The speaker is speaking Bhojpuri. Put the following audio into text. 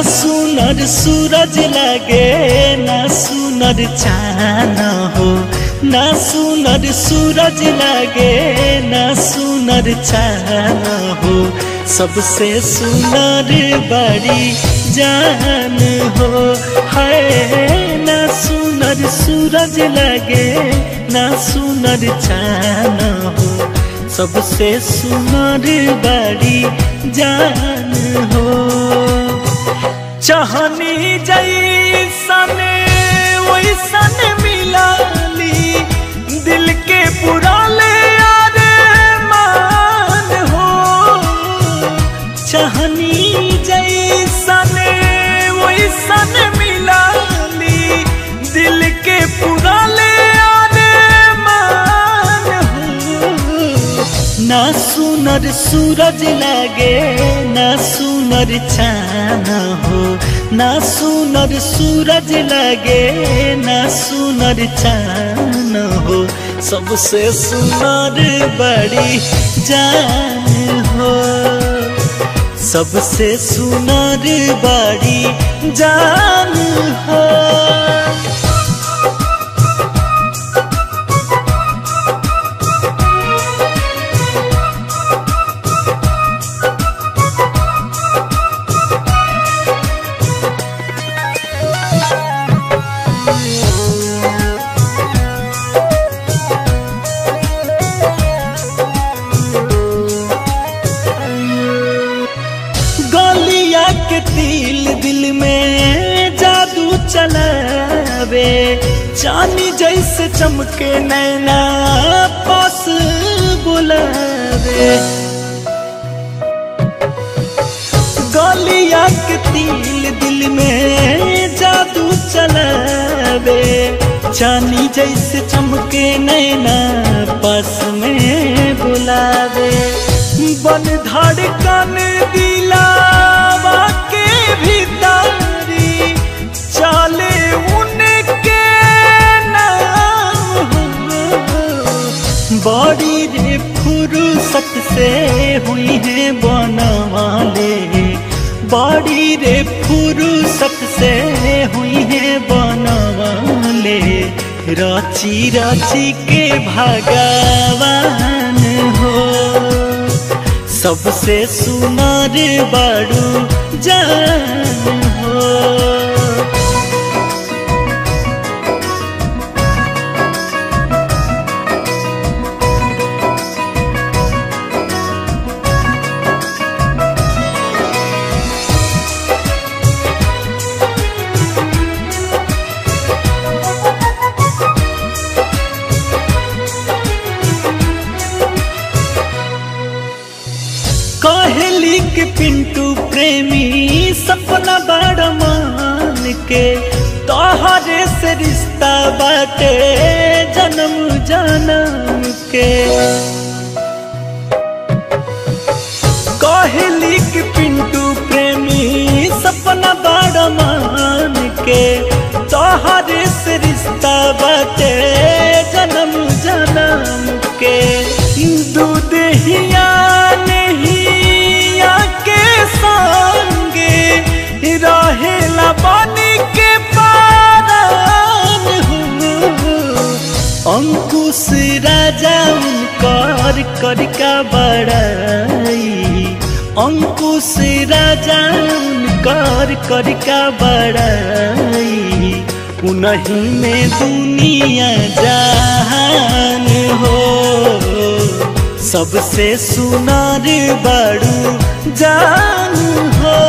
सुनर सूरज लगे ना सुनर चान हो, ना सुनर सूरज लगे ना सुनर चान हो, सबसे सुनर बड़ी जान हो। है ना सुनर सूरज लगे ना सुनर चान हो, सबसे सुनर बड़ी जान हो। चाहनी जैसन वैसन मिलाली, दिल के पुराले अरमान हो। चाहनी जैसन वैसन मिलाली, दिल के पुराले अरमान हो। ना सुनर सूरज लगे ना सुनर चान हो, ना सुनर सूरज लगे ना सुनर चान हो, सबसे सुनर बड़ी जान हो। सबसे सुनर बड़ी जान हो। दिल दिल में जादू चलावे, चांदी जैसे चमके नैना पास बुलावे। गलिया के दिल दिल में जादू चलावे, चांदी जैसे चमके नैना पास में बुलावे। बन धड़कन दिलावा के भीतरी चले उनके नाम हो। बड़ी रे फुर्सत से हुई है बनवाले, बड़ी रे फुर्सत से हुई है बनवाले, राची राची के भगवान हो। सबसे सुनर बड़ू जान हो। कहली के पिंटू प्रेमी सपना बड़ा मान के, तोहरे से रिश्ता बाटे जन्म जन्म के। कहली के पिंटू प्रेमी सपना बड़ा मान के, तोहरे से रिश्ता बाटे जन्म जन्म के। दूध हिया रहेला पानी के पारान हो। अंकुश राजा उनकर करका बड़ाई, अंकुश राजा उनकर करका बड़ाई, उन्हीं में दुनिया जहान हो। सबसे सुनर बड़ू जान हो।